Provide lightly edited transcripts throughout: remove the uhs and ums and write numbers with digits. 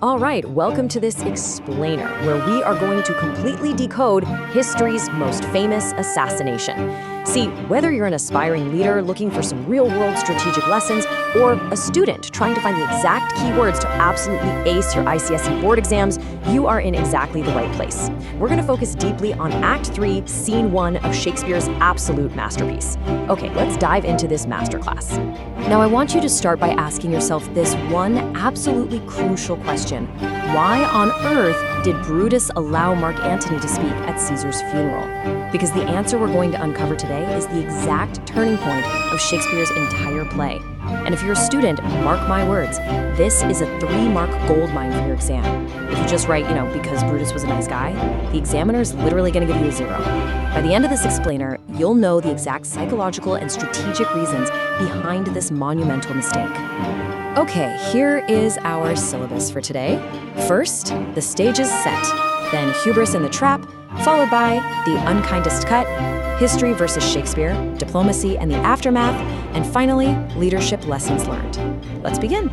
All right, welcome to this explainer, where we are going to completely decode history's most famous assassination. See, whether you're an aspiring leader looking for some real-world strategic lessons, or a student trying to find the exact keywords to absolutely ace your ICSE board exams, you are in exactly the right place. We're going to focus deeply on Act 3, Scene 1 of Shakespeare's absolute masterpiece. Okay, let's dive into this masterclass. Now, I want you to start by asking yourself this one absolutely crucial question. Why on earth did Brutus allow Mark Antony to speak at Caesar's funeral? Because the answer we're going to uncover today is the exact turning point of Shakespeare's entire play. And if you're a student, mark my words, this is a 3-mark gold mine for your exam. If you just write, because Brutus was a nice guy, the examiner is literally going to give you a 0. By the end of this explainer, you'll know the exact psychological and strategic reasons behind this monumental mistake. Okay, here is our syllabus for today. First, the stage is set, then hubris and the trap, followed by the unkindest cut, history versus Shakespeare, diplomacy and the aftermath, and finally, leadership lessons learned. Let's begin.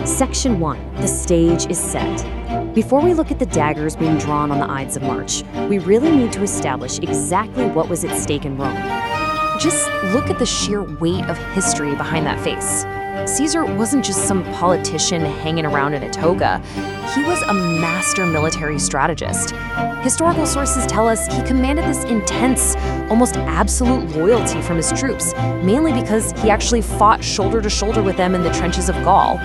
Section 1, the stage is set. Before we look at the daggers being drawn on the Ides of March, we really need to establish exactly what was at stake in Rome. Just look at the sheer weight of history behind that face. Caesar wasn't just some politician hanging around in a toga. He was a master military strategist. Historical sources tell us he commanded this intense, almost absolute loyalty from his troops, mainly because he actually fought shoulder to shoulder with them in the trenches of Gaul.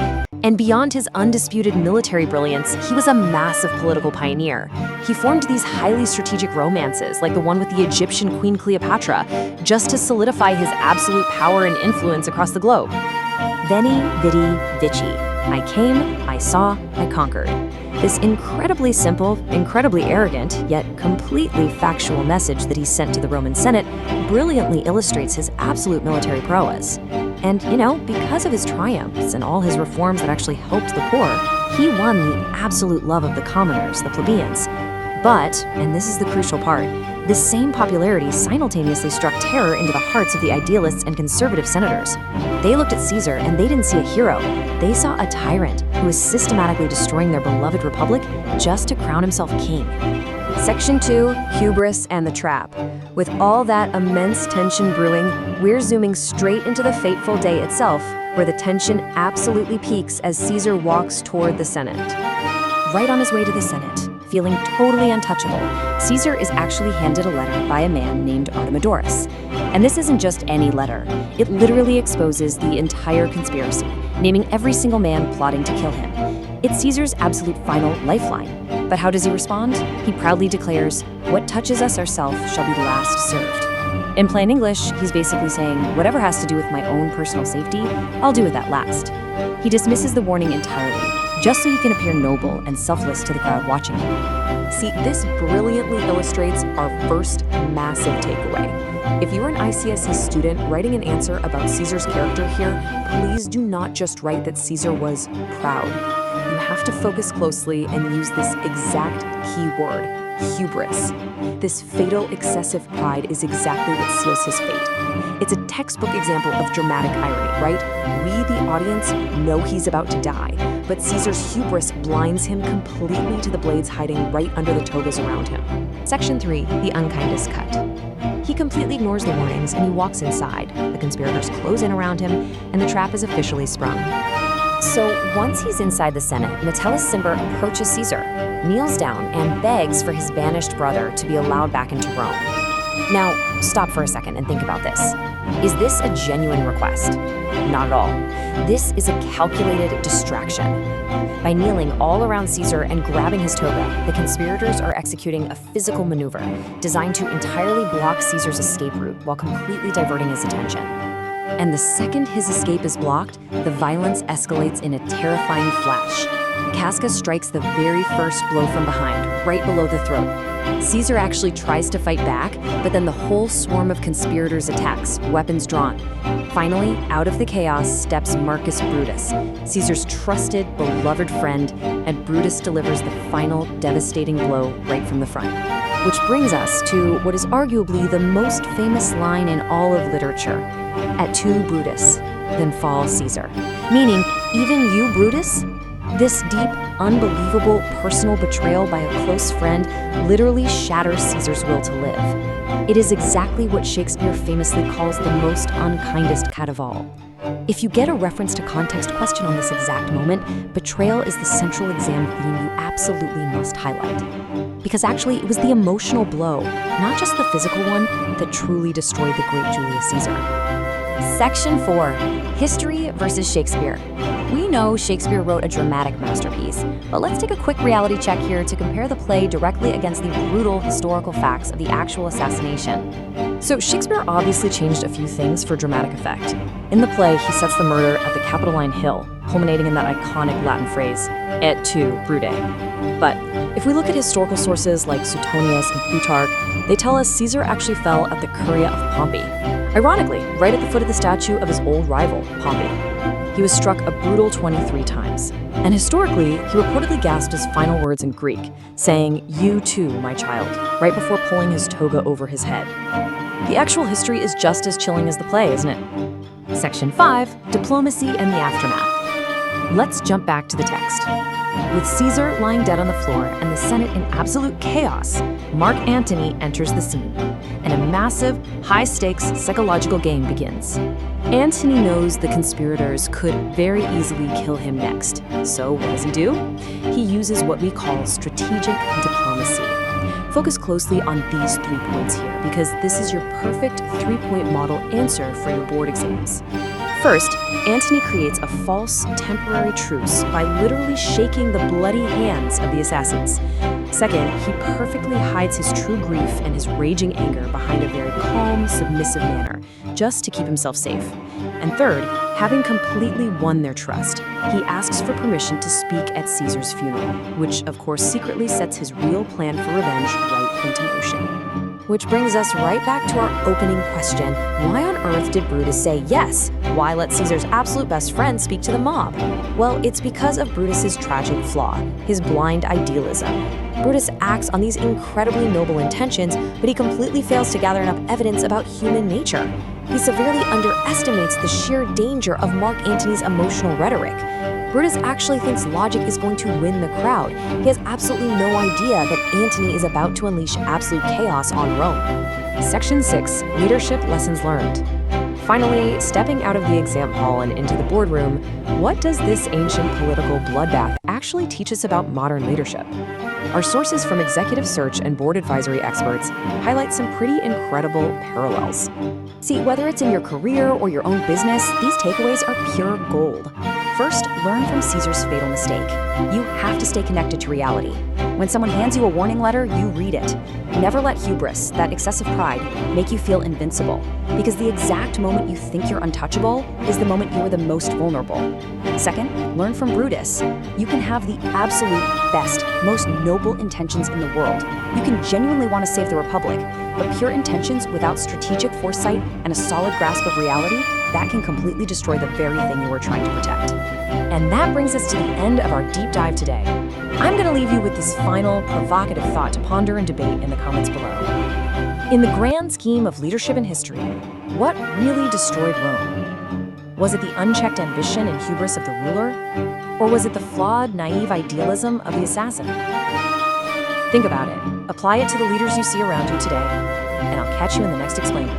And beyond his undisputed military brilliance, he was a massive political pioneer. He formed these highly strategic romances, like the one with the Egyptian Queen Cleopatra, just to solidify his absolute power and influence across the globe. Veni, vidi, vici. I came, I saw, I conquered. This incredibly simple, incredibly arrogant, yet completely factual message that he sent to the Roman Senate brilliantly illustrates his absolute military prowess. And, because of his triumphs and all his reforms that actually helped the poor, he won the absolute love of the commoners, the plebeians. But, and this is the crucial part, this same popularity simultaneously struck terror into the hearts of the idealists and conservative senators. They looked at Caesar and they didn't see a hero. They saw a tyrant who was systematically destroying their beloved republic just to crown himself king. Section 2, hubris and the trap. With all that immense tension brewing, we're zooming straight into the fateful day itself, where the tension absolutely peaks as Caesar walks toward the Senate. Right on his way to the Senate, feeling totally untouchable, Caesar is actually handed a letter by a man named Artemidorus. And this isn't just any letter. It literally exposes the entire conspiracy, naming every single man plotting to kill him. It's Caesar's absolute final lifeline. But how does he respond? He proudly declares, "What touches us ourselves shall be last served." In plain English, he's basically saying, whatever has to do with my own personal safety, I'll do with that last. He dismisses the warning entirely, just so he can appear noble and selfless to the crowd watching him. See, this brilliantly illustrates our first massive takeaway. If you're an ICSE student writing an answer about Caesar's character here, please do not just write that Caesar was proud. You have to focus closely and use this exact key word, hubris. This fatal excessive pride is exactly what seals his fate. It's a textbook example of dramatic irony, right? We, the audience, know he's about to die, but Caesar's hubris blinds him completely to the blades hiding right under the togas around him. Section 3, the unkindest cut. He completely ignores the warnings and he walks inside. The conspirators close in around him, and the trap is officially sprung. So once he's inside the Senate, Metellus Cimber approaches Caesar, kneels down, and begs for his banished brother to be allowed back into Rome. Now, stop for a second and think about this. Is this a genuine request? Not at all. This is a calculated distraction. By kneeling all around Caesar and grabbing his toga, the conspirators are executing a physical maneuver designed to entirely block Caesar's escape route while completely diverting his attention. And the second his escape is blocked, the violence escalates in a terrifying flash. Casca strikes the very first blow from behind, right below the throat. Caesar actually tries to fight back, but then the whole swarm of conspirators attacks, weapons drawn. Finally, out of the chaos steps Marcus Brutus, Caesar's trusted, beloved friend, and Brutus delivers the final devastating blow right from the front. Which brings us to what is arguably the most famous line in all of literature. Et tu, Brutus, then fall Caesar. Meaning, even you, Brutus, This deep, unbelievable personal betrayal by a close friend literally shatters Caesar's will to live. It is exactly what Shakespeare famously calls the most unkindest cat of all. If you get a reference to context question on this exact moment, betrayal is the central exam theme you absolutely must highlight. Because actually, it was the emotional blow, not just the physical one, that truly destroyed the great Julius Caesar. Section 4. History versus Shakespeare. We know Shakespeare wrote a dramatic masterpiece, but let's take a quick reality check here to compare the play directly against the brutal historical facts of the actual assassination. So Shakespeare obviously changed a few things for dramatic effect. In the play, he sets the murder at the Capitoline Hill, culminating in that iconic Latin phrase, et tu, Brute. But if we look at historical sources like Suetonius and Plutarch, they tell us Caesar actually fell at the Curia of Pompey. Ironically, right at the foot of the statue of his old rival, Pompey. He was struck a brutal 23 times. And historically, he reportedly gasped his final words in Greek, saying, "You too, my child," right before pulling his toga over his head. The actual history is just as chilling as the play, isn't it? Section 5, Diplomacy and the Aftermath. Let's jump back to the text. With Caesar lying dead on the floor and the Senate in absolute chaos, Mark Antony enters the scene, and a massive, high-stakes psychological game begins. Antony knows the conspirators could very easily kill him next. So what does he do? He uses what we call strategic diplomacy. Focus closely on these 3 points here, because this is your perfect 3-point model answer for your board exams. First, Antony creates a false, temporary truce by literally shaking the bloody hands of the assassins. Second, he perfectly hides his true grief and his raging anger behind a very calm, submissive manner, just to keep himself safe. And third, having completely won their trust, he asks for permission to speak at Caesar's funeral, which of course secretly sets his real plan for revenge right into motion. Which brings us right back to our opening question. Why on earth did Brutus say yes? Why let Caesar's absolute best friend speak to the mob? Well, it's because of Brutus's tragic flaw, his blind idealism. Brutus acts on these incredibly noble intentions, but he completely fails to gather enough evidence about human nature. He severely underestimates the sheer danger of Mark Antony's emotional rhetoric. Brutus actually thinks logic is going to win the crowd. He has absolutely no idea that Antony is about to unleash absolute chaos on Rome. Section 6, Leadership Lessons Learned. Finally, stepping out of the exam hall and into the boardroom, what does this ancient political bloodbath actually teach us about modern leadership? Our sources from executive search and board advisory experts highlight some pretty incredible parallels. See, whether it's in your career or your own business, these takeaways are pure gold. First, learn from Caesar's fatal mistake. You have to stay connected to reality. When someone hands you a warning letter, you read it. Never let hubris, that excessive pride, make you feel invincible, because the exact moment you think you're untouchable is the moment you are the most vulnerable. Second, learn from Brutus. You can have the absolute best, most noble intentions in the world. You can genuinely want to save the Republic, but pure intentions without strategic foresight and a solid grasp of reality, that can completely destroy the very thing you were trying to protect. And that brings us to the end of our deep dive today. I'm going to leave you with this final, provocative thought to ponder and debate in the comments below. In the grand scheme of leadership and history, what really destroyed Rome? Was it the unchecked ambition and hubris of the ruler? Or was it the flawed, naive idealism of the assassin? Think about it, apply it to the leaders you see around you today, and I'll catch you in the next explainer.